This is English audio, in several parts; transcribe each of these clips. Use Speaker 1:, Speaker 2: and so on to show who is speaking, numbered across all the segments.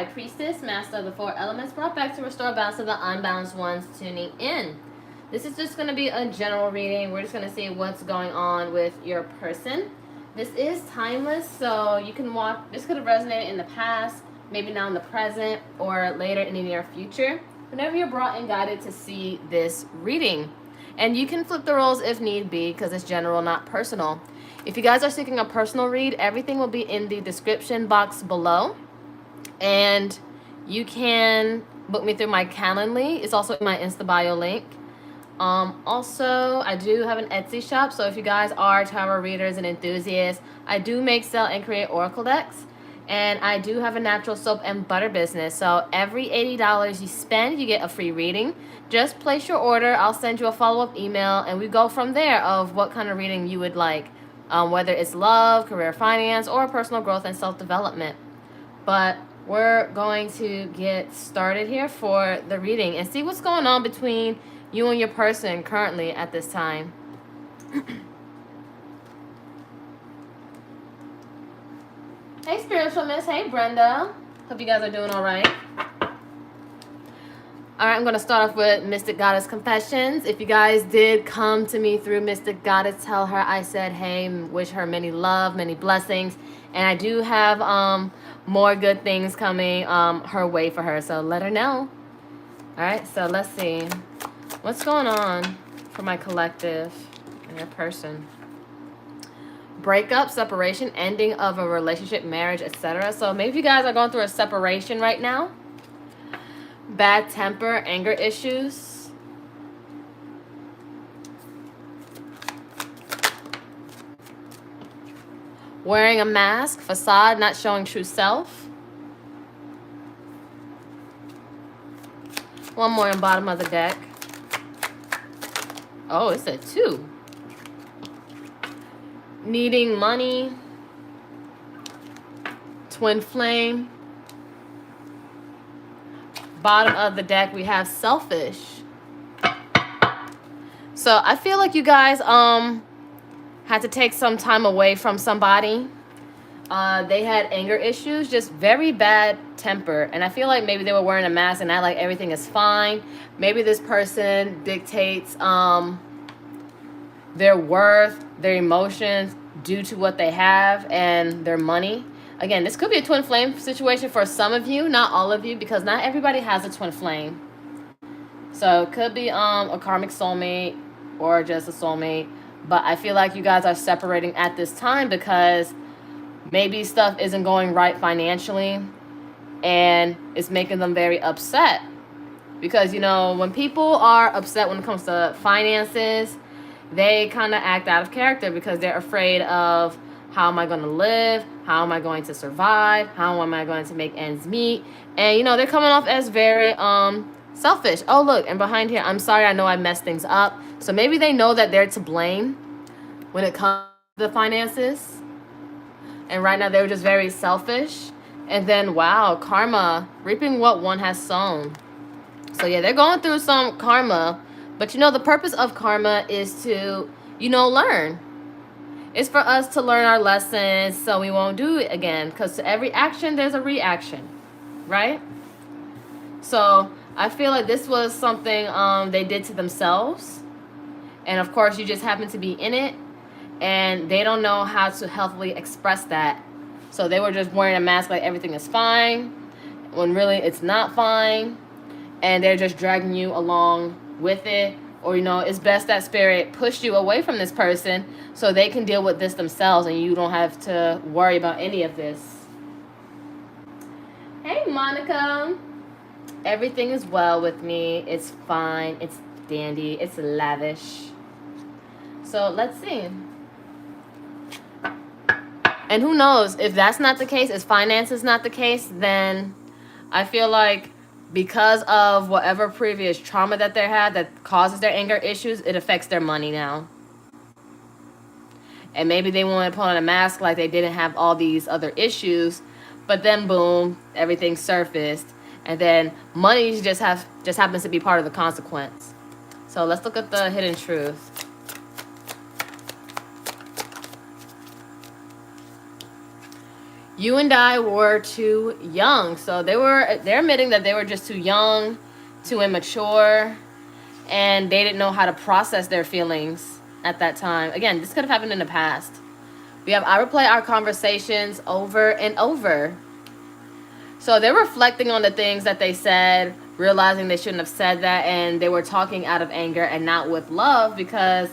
Speaker 1: High Priestess, Master of the Four Elements, brought back to restore balance to the unbalanced ones tuning in. This is just going to be a general reading. We're just going to see what's going on with your person. This is timeless, so you can watch. This could have resonated in the past, maybe now in the present, or later in the near future. Whenever you're brought and guided to see this reading. And you can flip the roles if need be, because it's general, not personal. If you guys are seeking a personal read, everything will be in the description box below. And you can book me through my Calendly. It's also in my Insta bio link. Also, I do have an Etsy shop, so if you guys are tarot readers and enthusiasts, I do make, sell, and create oracle decks. And I do have a natural soap and butter business. So every $80 you spend, you get a free reading. Just place your order. I'll send you a follow-up email, and we go from there of what kind of reading you would like, whether it's love, career, finance, or personal growth and self-development. But we're going to get started here for the reading and see what's going on between you and your person currently at this time. Hey, Spiritual Miss. Hey, Brenda. Hope you guys are doing all right. All right, I'm going to start off with Mystic Goddess Confessions. If you guys did come to me through Mystic Goddess, tell her I said, hey, wish her many love, many blessings. And I do have more good things coming her way for her, so let her know. All right, so let's see. What's going on for my collective and your person? Breakup, separation, ending of a relationship, marriage, etc. So maybe you guys are going through a separation right now. Bad temper, anger issues. Wearing a mask, facade, not showing true self. One more in bottom of the deck. Oh, it's a 2. Needing money. Twin flame. Bottom of the deck, we have selfish. So I feel like you guys had to take some time away from somebody. They had anger issues, just very bad temper. And I feel like maybe they were wearing a mask and act like everything is fine. Maybe this person dictates their worth, their emotions due to what they have and their money. Again, this could be a twin flame situation for some of you, not all of you, because not everybody has a twin flame. So it could be a karmic soulmate or just a soulmate. But I feel like you guys are separating at this time because maybe stuff isn't going right financially and it's making them very upset. Because, you know, when people are upset when it comes to finances, they kind of act out of character because they're afraid of, how am I going to live? How am I going to survive? How am I going to make ends meet? And, you know, they're coming off as very selfish. Oh, look, and behind here, I'm sorry, I know I messed things up. So maybe they know that they're to blame when it comes to the finances. And right now, they were just very selfish. And then, wow, karma, reaping what one has sown. So, yeah, they're going through some karma. But, you know, the purpose of karma is to, you know, learn. It's for us to learn our lessons so we won't do it again. Because to every action, there's a reaction, right? So I feel like this was something they did to themselves. And, of course, you just happen to be in it. And they don't know how to healthily express that. So they were just wearing a mask like everything is fine, when really it's not fine. And they're just dragging you along with it. Or, you know, it's best that spirit pushed you away from this person so they can deal with this themselves and you don't have to worry about any of this. Hey, Monica. Everything is well with me. It's fine. It's dandy. It's lavish. So let's see. And who knows, if that's not the case, if finance is not the case, then I feel like because of whatever previous trauma that they had that causes their anger issues, it affects their money now. And maybe they want to put on a mask like they didn't have all these other issues, but then boom, everything surfaced. And then money just happens to be part of the consequence. So let's look at the hidden truth. You and I were too young. So they're admitting that they were just too young, too immature, and they didn't know how to process their feelings at that time. Again, this could have happened in the past. We have, I replay our conversations over and over. So they're reflecting on the things that they said, realizing they shouldn't have said that, and they were talking out of anger and not with love, because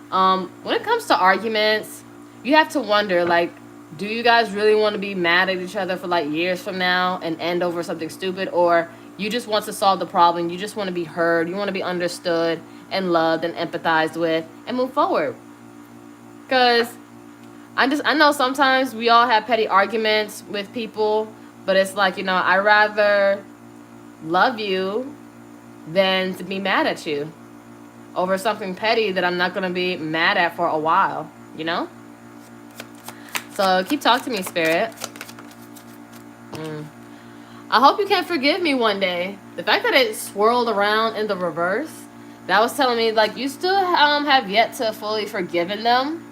Speaker 1: when it comes to arguments, you have to wonder, like, do you guys really want to be mad at each other for like years from now and end over something stupid? Or you just want to solve the problem, you just want to be heard, you want to be understood and loved and empathized with and move forward? Because I know sometimes we all have petty arguments with people, but it's like, you know, I rather love you than to be mad at you over something petty that I'm not going to be mad at for a while, you know? So keep talking to me, Spirit. I hope you can forgive me one day. The fact that it swirled around in the reverse, that was telling me, like, you still have yet to fully forgiven them,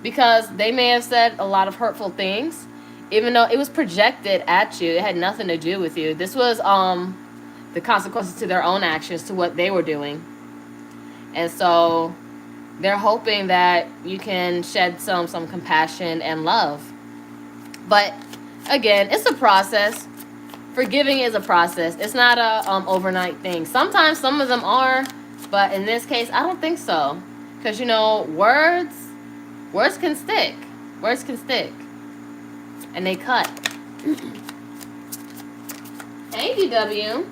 Speaker 1: because they may have said a lot of hurtful things, even though it was projected at you. It had nothing to do with you. This was the consequences to their own actions, to what they were doing. And so they're hoping that you can shed some compassion and love. But again, it's a process. Forgiving is a process. It's not a overnight thing. Sometimes some of them are, but in this case, I don't think so. Because, you know, words can stick. Words can stick. And they cut. Hey, DW.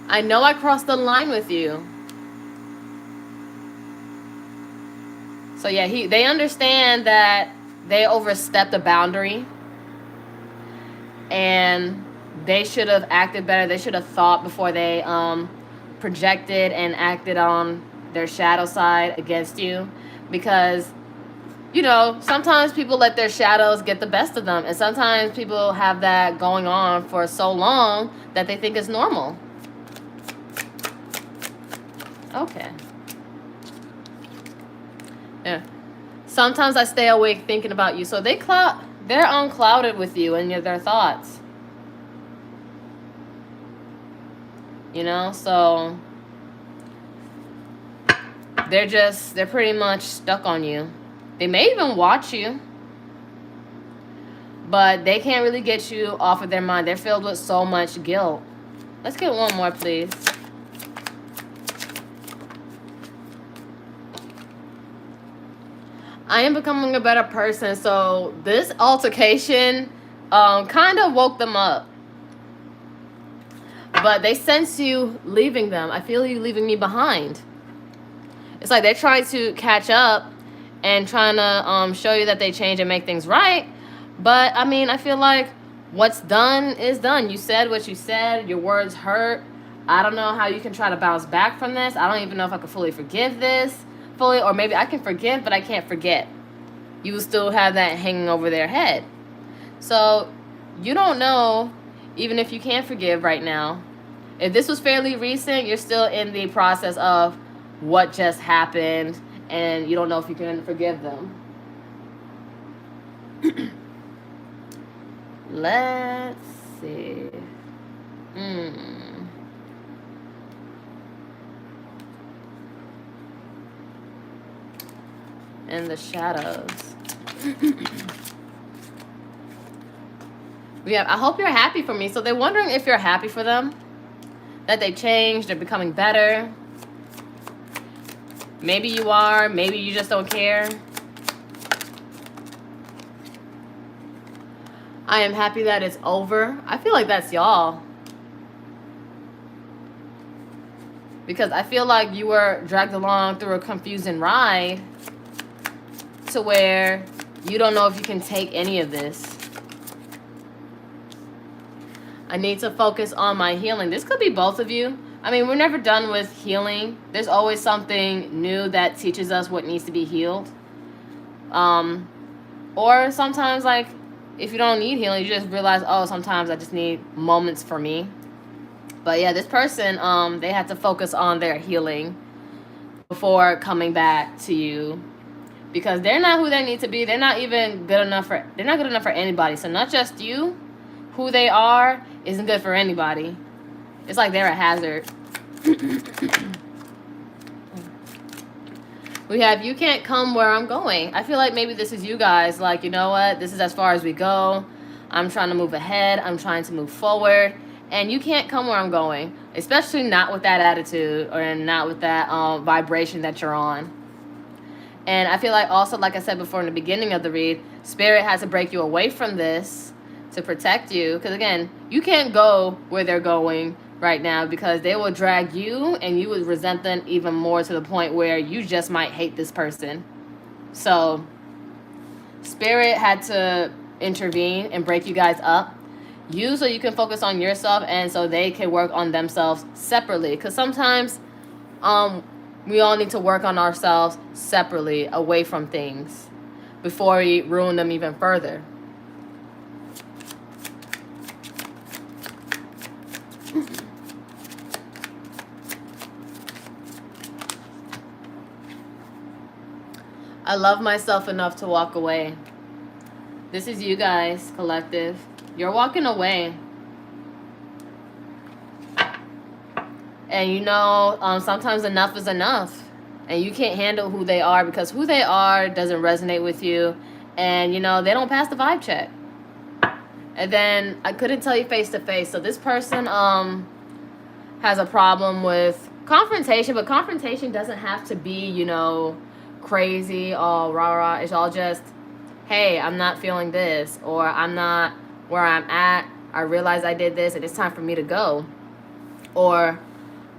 Speaker 1: I know I crossed the line with you. So yeah, they understand that they overstepped a boundary, and they should have acted better. They should have thought before they projected and acted on their shadow side against you, because, you know, sometimes people let their shadows get the best of them, and sometimes people have that going on for so long that they think it's normal. Okay. Yeah. Sometimes I stay awake thinking about you. So they're unclouded with you and their thoughts. You know, so they're pretty much stuck on you. They may even watch you, but they can't really get you off of their mind. They're filled with so much guilt. Let's get one more, please. I am becoming a better person. So this altercation kind of woke them up. But they sense you leaving them. I feel you leaving me behind. It's like they're trying to catch up and trying to show you that they change and make things right. But, I mean, I feel like what's done is done. You said what you said. Your words hurt. I don't know how you can try to bounce back from this. I don't even know if I can fully forgive this. Fully, or maybe I can forgive, but I can't forget. You will still have that hanging over their head. So you don't know, even if you can forgive right now. If this was fairly recent, you're still in the process of what just happened, and you don't know if you can forgive them. Let's see. In the shadows. I hope you're happy for me. So they're wondering if you're happy for them, that they changed, they're becoming better. Maybe you are, maybe you just don't care. I am happy that it's over. I feel like that's y'all. Because I feel like you were dragged along through a confusing ride to where you don't know if you can take any of this. I need to focus on my healing. This could be both of you. I mean, we're never done with healing. There's always something new that teaches us what needs to be healed. Or sometimes, like, if you don't need healing, you just realize, oh, sometimes I just need moments for me. But yeah, this person, they had to focus on their healing before coming back to you. because they're not who they need to be. They're not even good enough for, they're not good enough for anybody. So not just you, who they are isn't good for anybody. It's like they're a hazard. We have, you can't come where I'm going. I feel like maybe this is you guys. Like, you know what? This is as far as we go. I'm trying to move ahead. I'm trying to move forward. And you can't come where I'm going. Especially not with that attitude or not with that vibration that you're on. And I feel like also, like I said before in the beginning of the read, Spirit has to break you away from this to protect you. Because again, you can't go where they're going right now, because they will drag you and you would resent them even more, to the point where you just might hate this person. So Spirit had to intervene and break you guys up, you, so you can focus on yourself and so they can work on themselves separately. Because sometimes we all need to work on ourselves separately, away from things, before we ruin them even further. I love myself enough to walk away. This is you guys, collective. You're walking away. And you know, sometimes enough is enough. And you can't handle who they are, because who they are doesn't resonate with you. And, you know, they don't pass the vibe check. And then I couldn't tell you face to face. So this person has a problem with confrontation. But confrontation doesn't have to be, you know, crazy, all rah-rah. It's all just, hey, I'm not feeling this, or I'm not where I'm at. I realize I did this and it's time for me to go. Or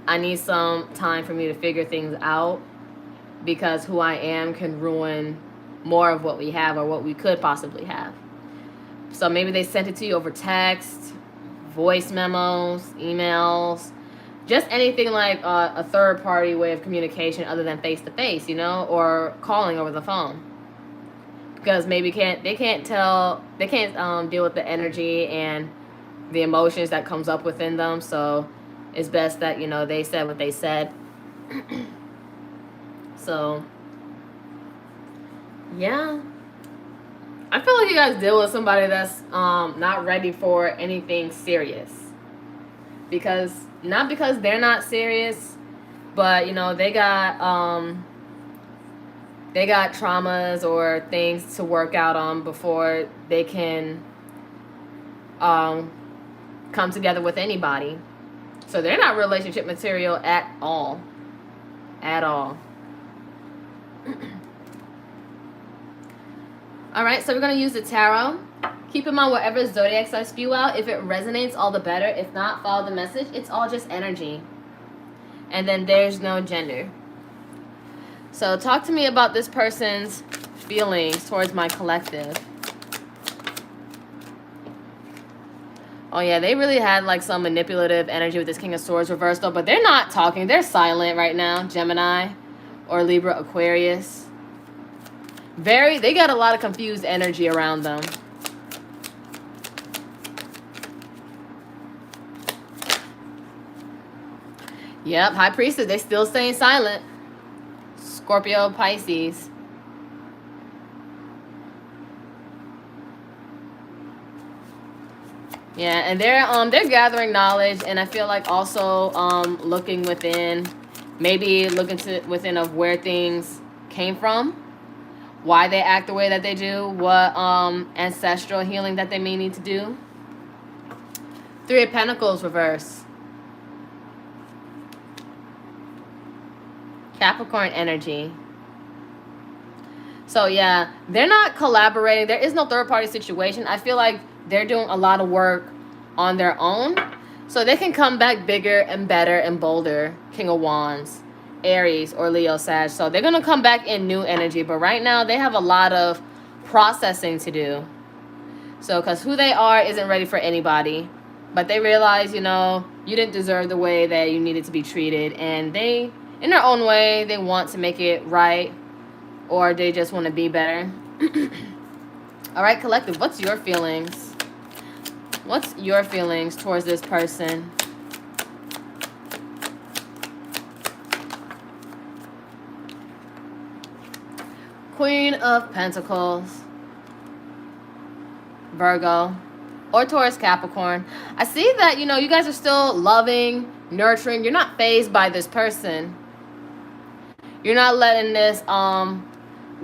Speaker 1: I need some time for me to figure things out, because who I am can ruin more of what we have, or what we could possibly have. So maybe they sent it to you over text, voice memos, emails, just anything like a third-party way of communication other than face-to-face, you know, or calling over the phone. Because maybe they can't deal with the energy and the emotions that comes up within them. So it's best that, you know, they said what they said. So, yeah. I feel like you guys deal with somebody that's not ready for anything serious. Not because they're not serious, but, you know, they got traumas or things to work out on before they can come together with anybody. So they're not relationship material at all. At all. All right, so we're going to use the tarot. Keep in mind, whatever zodiac sign spew out, if it resonates, all the better. If not, follow the message. It's all just energy. And then there's no gender. So talk to me about this person's feelings towards my collective. Oh, yeah, they really had like some manipulative energy with this King of Swords reversed, though. But they're not talking. They're silent right now. Gemini or Libra, Aquarius. They got a lot of confused energy around them. Yep, High Priestess, they still staying silent. Scorpio, Pisces. Yeah, and they're gathering knowledge, and I feel like also looking within, maybe looking within of where things came from, why they act the way that they do, what ancestral healing that they may need to do. Three of Pentacles reverse. Capricorn energy. So yeah, they're not collaborating. There is no third-party situation. I feel like they're doing a lot of work on their own, so they can come back bigger and better and bolder. King of Wands, Aries or Leo, Sag. So they're going to come back in new energy, but right now they have a lot of processing to do. So because who they are isn't ready for anybody, but they realize, you know, you didn't deserve the way that you needed to be treated, and they, in their own way, they want to make it right, or they just want to be better. All right, collective, what's your feelings? What's your feelings towards this person? Queen of Pentacles, Virgo, or Taurus, Capricorn. I see that, you know, you guys are still loving, nurturing. You're not fazed by this person. You're not letting this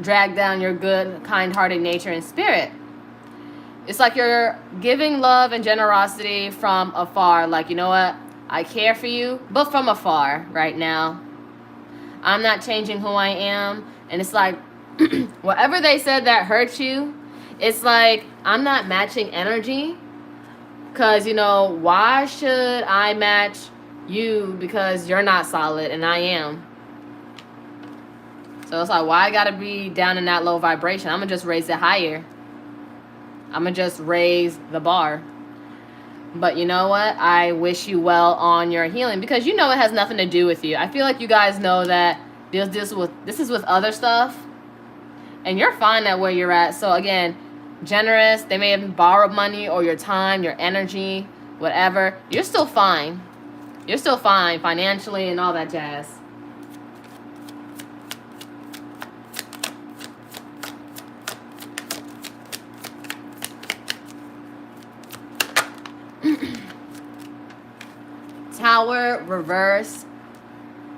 Speaker 1: drag down your good, kind-hearted nature and spirit. It's like you're giving love and generosity from afar. Like, you know what? I care for you, but from afar right now. I'm not changing who I am. And it's like, whatever they said that hurt you, it's like, I'm not matching energy. Because, you know, why should I match you because you're not solid and I am? So it's like, why I gotta be down in that low vibration? I'm gonna just raise it higher. I'm gonna just raise the bar. But you know what? I wish you well on your healing, because you know it has nothing to do with you. I feel like you guys know that this is with other stuff, and you're fine at where you're at. So again, generous. They may have borrowed money or your time, your energy, whatever. You're still fine. You're still fine financially and all that jazz. Tower reverse,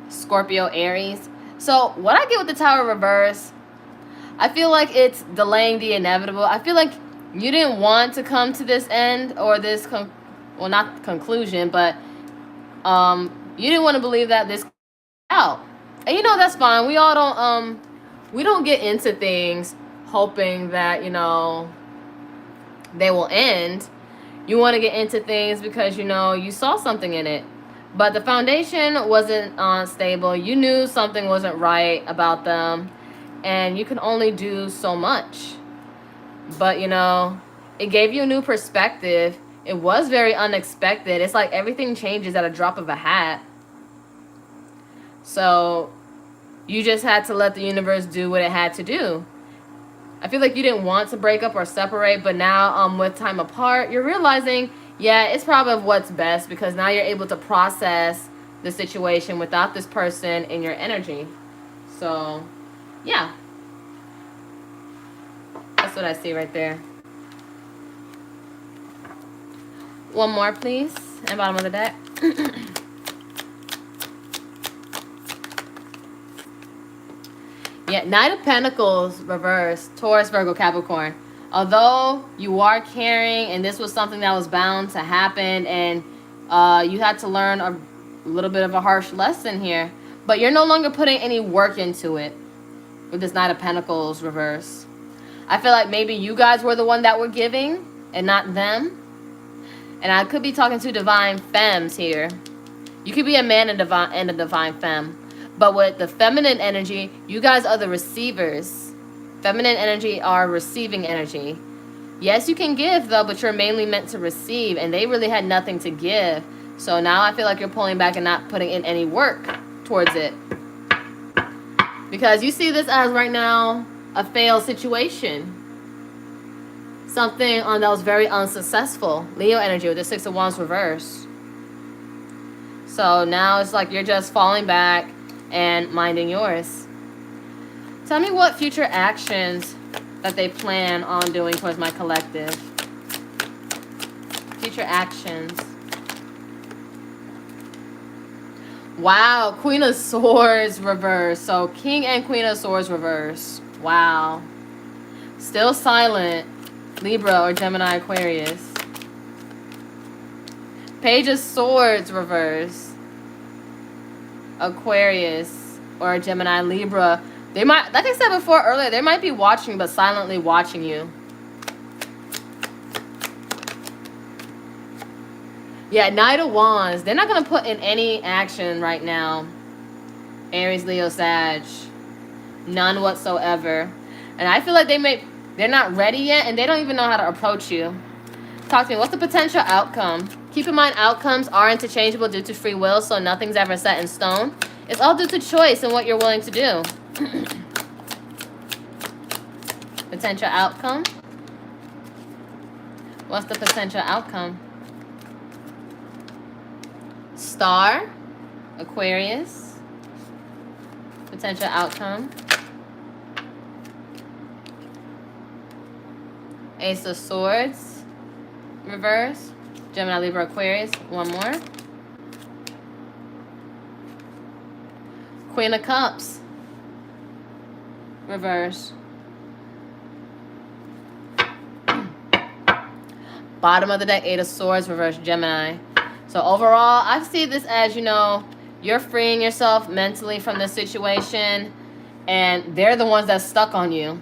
Speaker 1: Scorpio, Aries. So what I get with the Tower reverse, I feel like it's delaying the inevitable. I feel like you didn't want to come to this end or this, well, not conclusion, but you didn't want to believe that this out. And you know, that's fine. We all don't, we don't get into things hoping that, you know, they will end. You want to get into things because, you know, you saw something in it. But the foundation wasn't stable. You knew something wasn't right about them. And you can only do so much. But, you know, it gave you a new perspective. It was very unexpected. It's like everything changes at a drop of a hat. So you just had to let the universe do what it had to do. I feel like you didn't want to break up or separate, but now with time apart, you're realizing, yeah, it's probably what's best, because now you're able to process the situation without this person in your energy. So, yeah. That's what I see right there. One more, please. And bottom of the deck. Yeah, Knight of Pentacles, reverse, Taurus, Virgo, Capricorn. Although you are caring, and this was something that was bound to happen, and you had to learn a little bit of a harsh lesson here, but you're no longer putting any work into it with this Knight of Pentacles, reverse. I feel like maybe you guys were the one that were giving, and not them. And I could be talking to divine femmes here. You could be a man and a divine femme. But with the feminine energy, you guys are the receivers. Feminine energy are receiving energy. Yes, you can give, though, but you're mainly meant to receive. And they really had nothing to give. So now I feel like you're pulling back and not putting in any work towards it. Because you see this as, right now, a failed situation. Something that was very unsuccessful. Leo energy with the Six of Wands reverse. So now it's like you're just falling back and minding yours. Tell me what future actions that they plan on doing towards my collective. Future actions. Wow, Queen of Swords reverse. So King and Queen of Swords reverse. Wow. Still silent. Libra or Gemini, Aquarius. Page of Swords reverse. Aquarius or Gemini, Libra. They might, like I said before earlier, they might be watching, but silently watching you. Yeah, Knight of Wands. They're not going to put in any action right now. Aries, Leo, Sag. None whatsoever. And I feel like they're not ready yet, and they don't even know how to approach you. Talk to me. What's the potential outcome? Keep in mind, outcomes are interchangeable due to free will, so nothing's ever set in stone. It's all due to choice and what you're willing to do. Potential outcome. What's the potential outcome? Star, Aquarius. Potential outcome. Ace of Swords, reverse. Gemini, Libra, Aquarius. One more. Queen of Cups, reverse. Bottom of the deck, Eight of Swords, reverse, Gemini. So overall, I see this as, you know, you're freeing yourself mentally from this situation, and they're the ones that's stuck on you.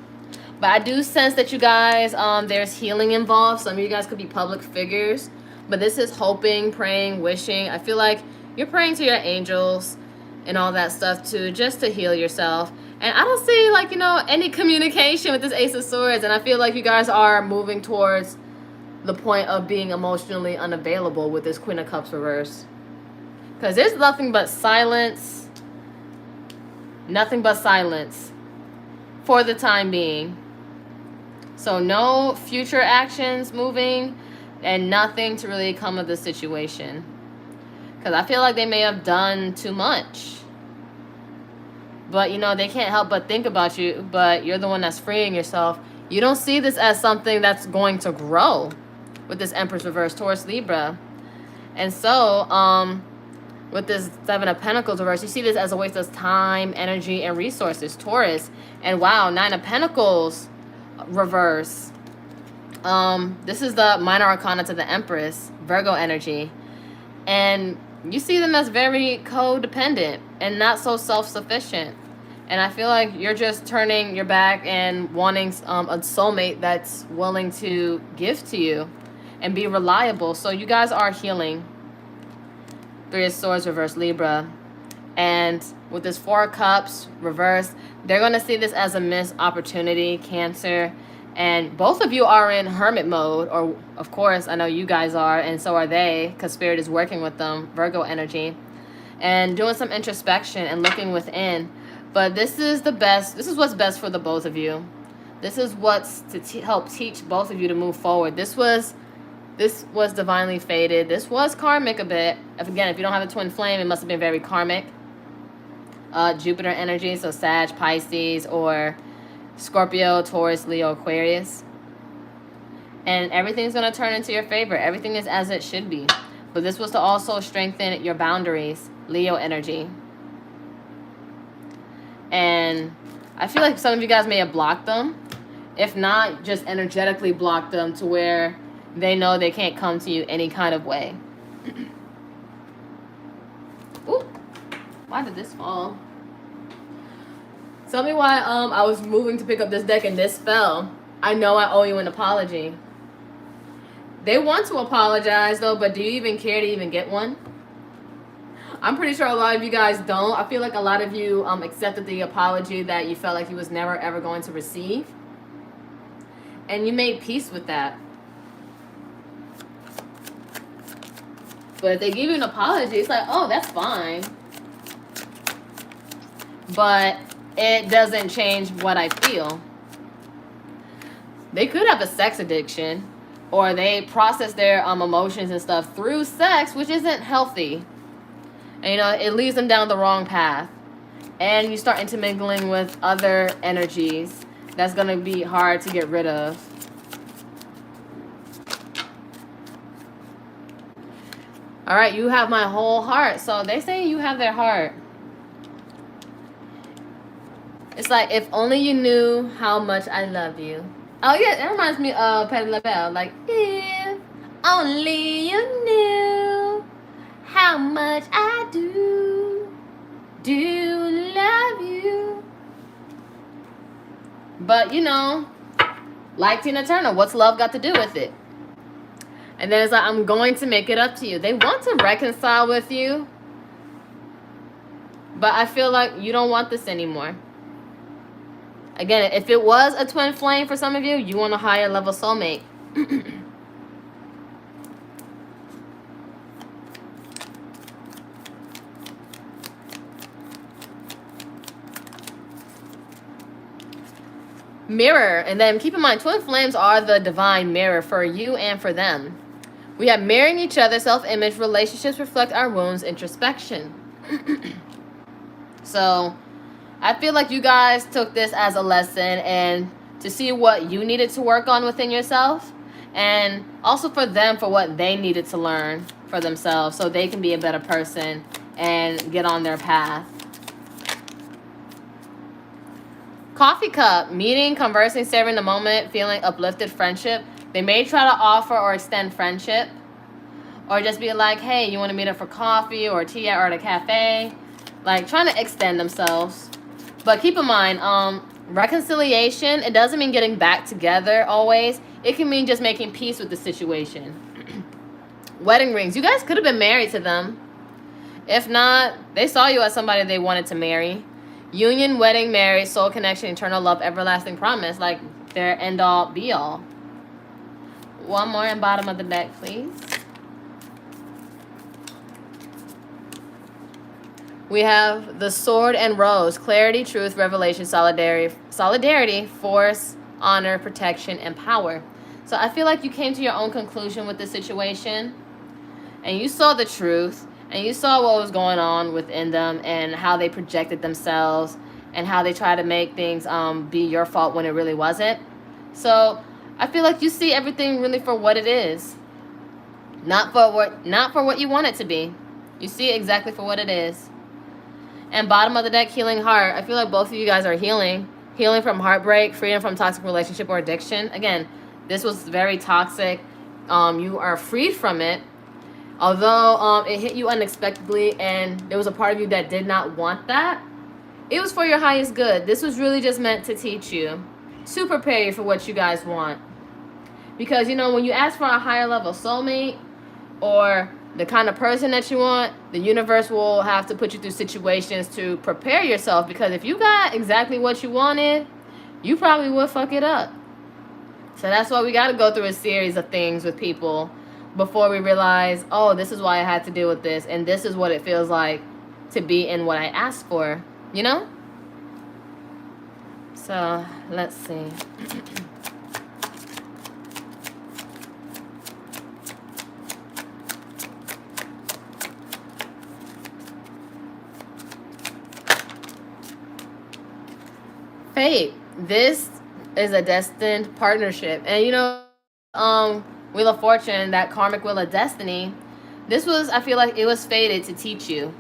Speaker 1: But I do sense that you guys, there's healing involved. Some of you guys could be public figures, but this is hoping, praying, wishing. I feel like you're praying to your angels and all that stuff too, just to heal yourself. And I don't see, like, you know, any communication with this Ace of Swords, and I feel like you guys are moving towards the point of being emotionally unavailable with this Queen of Cups reverse. Because there's nothing but silence. Nothing but silence for the time being. So no future actions moving and nothing to really come of the situation. Because I feel like they may have done too much. But, you know, they can't help but think about you. But you're the one that's freeing yourself. You don't see this as something that's going to grow with this Empress reverse, Taurus, Libra. And so, with this Seven of Pentacles reverse, you see this as a waste of time, energy, and resources, Taurus. And wow, Nine of Pentacles reverse. This is the minor arcana to the Empress, Virgo energy. And you see them as very codependent and not so self-sufficient. And I feel like you're just turning your back and wanting a soulmate that's willing to give to you and be reliable. So you guys are healing. Three of Swords reverse, Libra. And with this Four of Cups reverse, they're going to see this as a missed opportunity, Cancer. And both of you are in hermit mode, or of course I know you guys are, and so are they, because Spirit is working with them, Virgo energy, and doing some introspection and looking within. But this is the best. This is what's best for the both of you. This is what's to help teach both of you to move forward. This was divinely fated. This was karmic a bit. If you don't have a twin flame, it must have been very karmic. Jupiter energy, so Sag, Pisces, or Scorpio, Taurus, Leo, Aquarius. And everything's going to turn into your favor. Everything is as it should be. But this was to also strengthen your boundaries, Leo energy. And I feel like some of you guys may have blocked them. If not, just energetically blocked them to where they know they can't come to you any kind of way. Ooh, why did this fall? Tell me why I was moving to pick up this deck and this fell. I know I owe you an apology. They want to apologize though, but do you even care to even get one? I'm pretty sure a lot of you guys don't. I feel like a lot of you accepted the apology that you felt like you was never ever going to receive. And you made peace with that. But if they give you an apology, it's like, oh, that's fine. But it doesn't change what I feel. They could have a sex addiction, or they process their emotions and stuff through sex, which isn't healthy. And, you know, it leads them down the wrong path. And you start intermingling with other energies that's going to be hard to get rid of. All right, you have my whole heart. So they say you have their heart. It's like, if only you knew how much I love you. Oh, yeah, that reminds me of Patti LaBelle. Like, if only you knew how much I do love you. But, you know, like Tina Turner, what's love got to do with it? And then it's like, I'm going to make it up to you. They want to reconcile with you. But I feel like you don't want this anymore. Again, if it was a twin flame for some of you, you want a higher level soulmate. Mirror. And then keep in mind, twin flames are the divine mirror for you and for them. We have mirroring each other, self-image, relationships reflect our wounds, introspection. So I feel like you guys took this as a lesson and to see what you needed to work on within yourself, and also for them for what they needed to learn for themselves so they can be a better person and get on their path. Coffee cup, meeting, conversing, savoring the moment, feeling uplifted, friendship. They may try to offer or extend friendship, or just be like, hey, you want to meet up for coffee or tea or at a cafe? Like, trying to extend themselves. But keep in mind, reconciliation, it doesn't mean getting back together always. It can mean just making peace with the situation. Wedding rings. You guys could have been married to them. If not, they saw you as somebody they wanted to marry. Union, wedding, marriage, soul connection, eternal love, everlasting promise. Like, their end-all, be-all. One more in bottom of the deck, please. We have the sword and rose. Clarity, truth, revelation, solidarity, force, honor, protection, and power. So I feel like you came to your own conclusion with this situation. And you saw the truth. And you saw what was going on within them and how they projected themselves and how they try to make things be your fault when it really wasn't. So I feel like you see everything really for what it is. Not for what you want it to be. You see it exactly for what it is. And bottom of the deck, healing heart. I feel like both of you guys are healing. Healing from heartbreak, freedom from toxic relationship or addiction. Again, this was very toxic. You are freed from it. Although it hit you unexpectedly and there was a part of you that did not want that, it was for your highest good. This was really just meant to teach you, to prepare you for what you guys want. Because, you know, when you ask for a higher level soulmate or the kind of person that you want, the universe will have to put you through situations to prepare yourself. Because if you got exactly what you wanted, you probably would fuck it up. So that's why we got to go through a series of things with people before we realize, oh, this is why I had to deal with this, and this is what it feels like to be in what I asked for, you know? So, let's see. Fate. This is a destined partnership. And, you know, Wheel of Fortune, that karmic wheel of destiny, this was, I feel like it was fated to teach you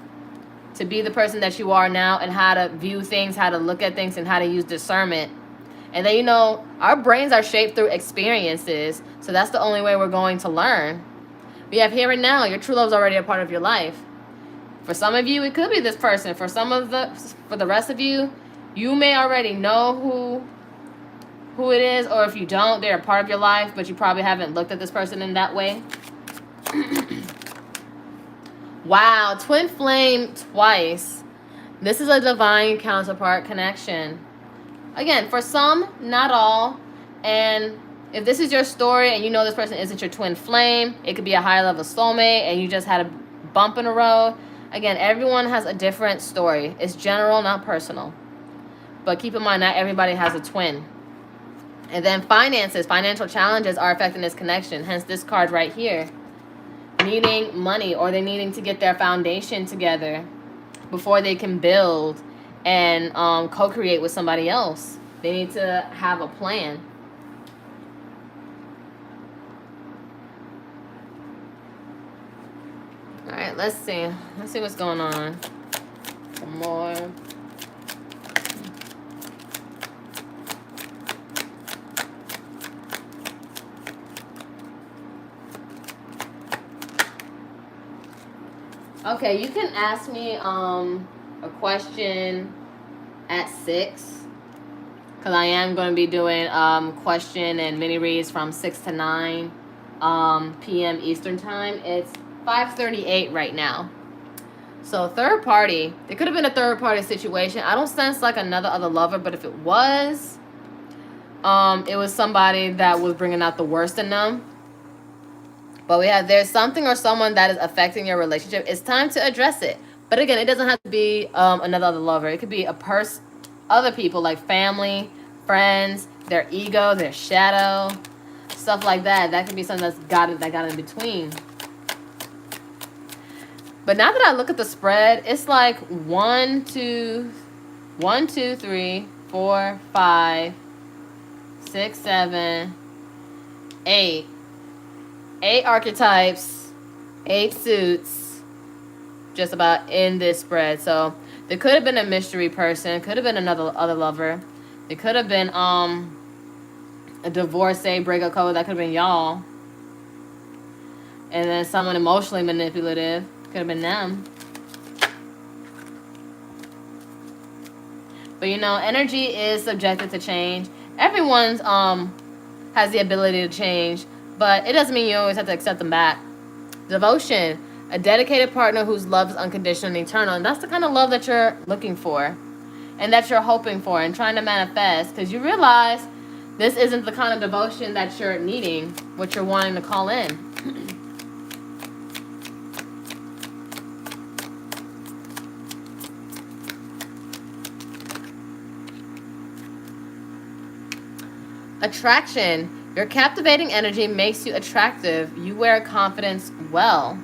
Speaker 1: to be the person that you are now and how to view things, how to look at things, and how to use discernment. And then, you know, our brains are shaped through experiences, so that's the only way we're going to learn. We have here and now. Your true love is already a part of your life. For some of you, it could be this person. For the rest of you, you may already know who it is, or if you don't, they're a part of your life, but you probably haven't looked at this person in that way. Wow, twin flame twice. This is a divine counterpart connection. Again, for some, not all. And if this is your story and you know this person isn't your twin flame, it could be a higher level soulmate and you just had a bump in the road. Again, everyone has a different story. It's general, not personal. But keep in mind, not everybody has a twin. And then finances, financial challenges are affecting this connection. Hence this card right here. Needing money, or they're needing to get their foundation together before they can build and co-create with somebody else. They need to have a plan. All right, let's see. Let's see what's going on. Some more. Okay, you can ask me a question at 6, because I am going to be doing question and mini reads from 6 to 9 p.m. Eastern time. It's 5:38 right now. So third party, it could have been a third party situation. I don't sense like another other lover, but if it was somebody that was bringing out the worst in them. But we have, there's something or someone that is affecting your relationship. It's time to address it. But again, it doesn't have to be another other lover. It could be other people like family, friends, their ego, their shadow, stuff like that. That could be something that got in between. But now that I look at the spread, it's like 1, 2, 3, 4, 5, 6, 7, 8. 8 archetypes, 8 suits, just about in this spread. So there could have been a mystery person, could have been other lover. It could have been a divorcee, breakup couple. That could have been y'all. And then someone emotionally manipulative. Could have been them. But you know, energy is subjected to change. Everyone's has the ability to change, but it doesn't mean you always have to accept them back. Devotion, a dedicated partner whose love is unconditional and eternal. And that's the kind of love that you're looking for and that you're hoping for and trying to manifest, because you realize this isn't the kind of devotion that you're needing, what you're wanting to call in. Attraction. Your captivating energy makes you attractive. You wear confidence well.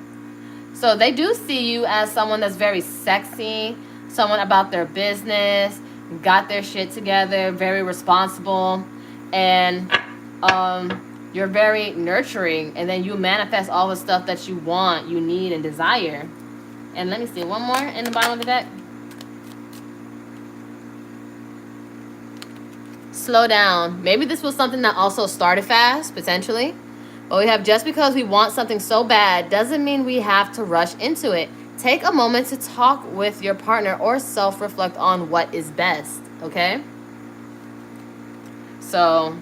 Speaker 1: So they do see you as someone that's very sexy, someone about their business, got their shit together, very responsible, and you're very nurturing, and then you manifest all the stuff that you want, you need, and desire. And let me see, one more in the bottom of the deck. Slow down. Maybe this was something that also started fast, potentially. But we have, just because we want something so bad doesn't mean we have to rush into it. Take a moment to talk with your partner or self-reflect on what is best, okay? So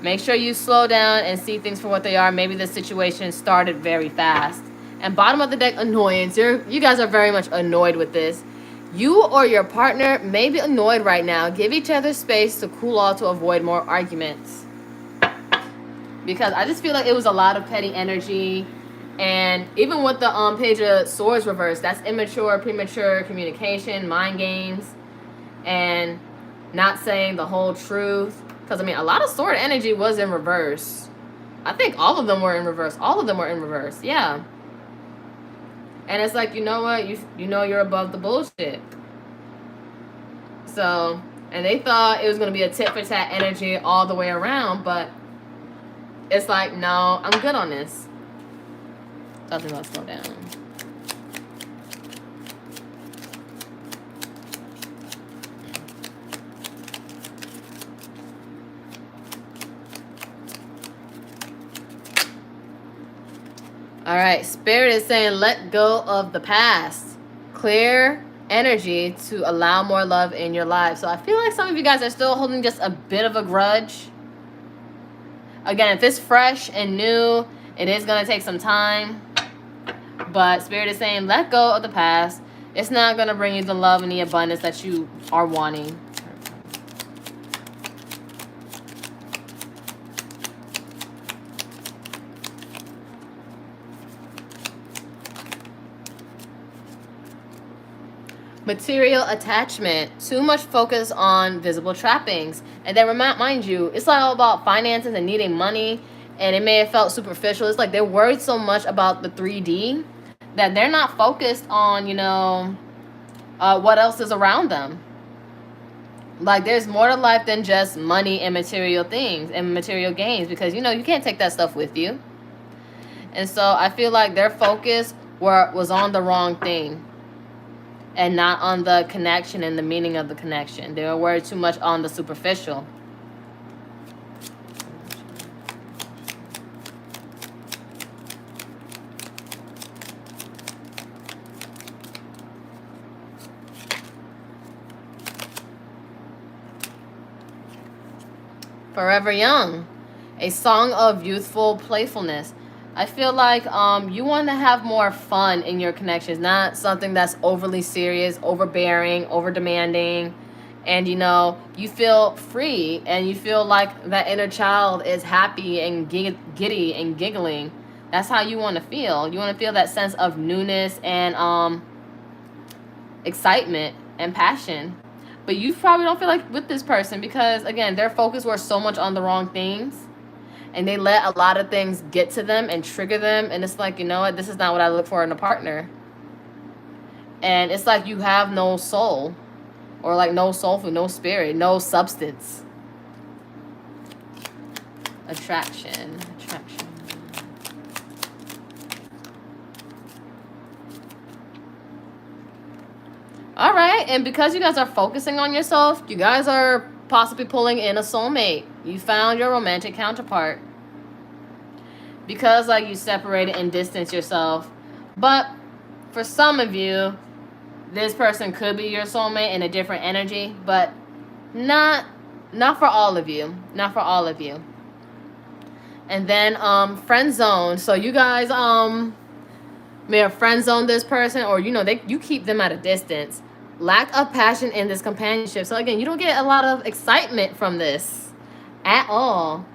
Speaker 1: make sure you slow down and see things for what they are. Maybe the situation started very fast. And bottom of the deck, annoyance. You guys are very much annoyed with this. You or your partner may be annoyed right now. Give each other space to cool off to avoid more arguments. Because I just feel like it was a lot of petty energy. And even with the Page of Swords reversed, that's immature, premature communication, mind games, and not saying the whole truth. Because, I mean, a lot of sword energy was in reverse. I think all of them were in reverse. All of them were in reverse, yeah. And it's like, you know what? You know you're above the bullshit. So, and they thought it was going to be a tit-for-tat energy all the way around, but it's like, no, I'm good on this. Talking about slow down. All right, Spirit is saying let go of the past. Clear energy to allow more love in your life. So I feel like some of you guys are still holding just a bit of a grudge. Again, if it's fresh and new, it is going to take some time. But Spirit is saying let go of the past. It's not going to bring you the love and the abundance that you are wanting. Material attachment. Too much focus on visible trappings. And then mind you, it's all about finances and needing money. And it may have felt superficial. It's like they're worried so much about the 3D that they're not focused on, you know, what else is around them. Like, there's more to life than just money and material things and material gains. Because, you know, you can't take that stuff with you. And so I feel like their focus was on the wrong thing. And not on the connection and the meaning of the connection. They were worried too much on the superficial. Forever Young. A song of youthful playfulness. I feel like you want to have more fun in your connections, not something that's overly serious, overbearing, over-demanding. And, you know, you feel free and you feel like that inner child is happy and giddy and giggling. That's how you want to feel. You want to feel that sense of newness and excitement and passion. But you probably don't feel like with this person because, again, their focus was so much on the wrong things. And they let a lot of things get to them and trigger them. And it's like, you know what? This is not what I look for in a partner. And it's like you have no soul. Or like no soul food, no spirit, no substance. Attraction. All right, and because you guys are focusing on yourself, you guys are possibly pulling in a soulmate. You found your romantic counterpart. Because like you separated and distanced yourself. But for some of you, this person could be your soulmate in a different energy, but not for all of you. Not for all of you. And then friend zone. So you guys may have friend zoned this person, or you keep them at a distance. Lack of passion in this companionship. So again, you don't get a lot of excitement from this at all.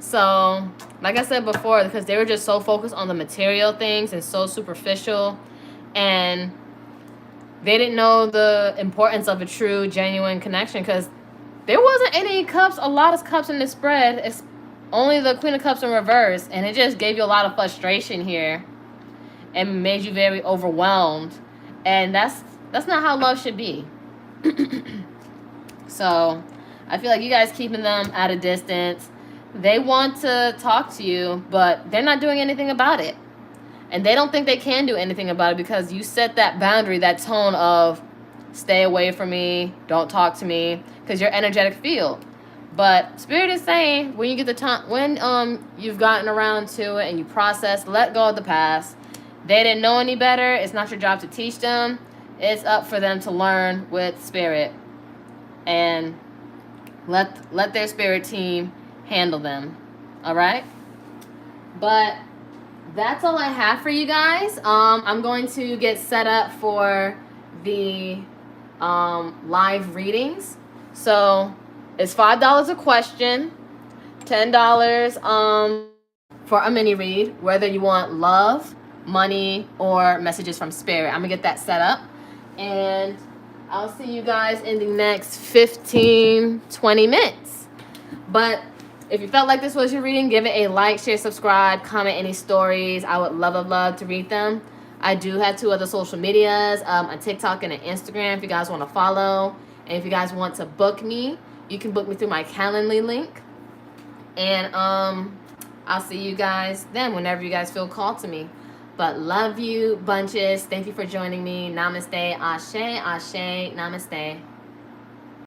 Speaker 1: So like I said before, because they were just so focused on the material things and so superficial, and they didn't know the importance of a true, genuine connection, because there wasn't any cups, a lot of cups in the spread. It's only the Queen of Cups in reverse, and it just gave you a lot of frustration here and made you very overwhelmed. And that's not how love should be. So I feel like you guys keeping them at a distance. They want to talk to you, but they're not doing anything about it. And they don't think they can do anything about it because you set that boundary, that tone of stay away from me, don't talk to me, because your energetic field. But Spirit is saying when you get the time, when you've gotten around to it and you process, let go of the past. They didn't know any better. It's not your job to teach them. It's up for them to learn with Spirit, and let their Spirit team handle them. All right? But that's all I have for you guys. I'm going to get set up for the live readings. So it's $5 a question, $10 for a mini read, whether you want love, money, or messages from Spirit. I'm gonna get that set up, and I'll see you guys in the next 15-20 minutes. But if you felt like this was your reading, give it a like, share, subscribe, comment any stories. I would love to read them. I do have 2 other social medias, a TikTok and an Instagram if you guys want to follow. And if you guys want to book me, you can book me through my Calendly link. And I'll see you guys then whenever you guys feel called to me. But love you bunches. Thank you for joining me. Namaste, ashe, ashe, namaste.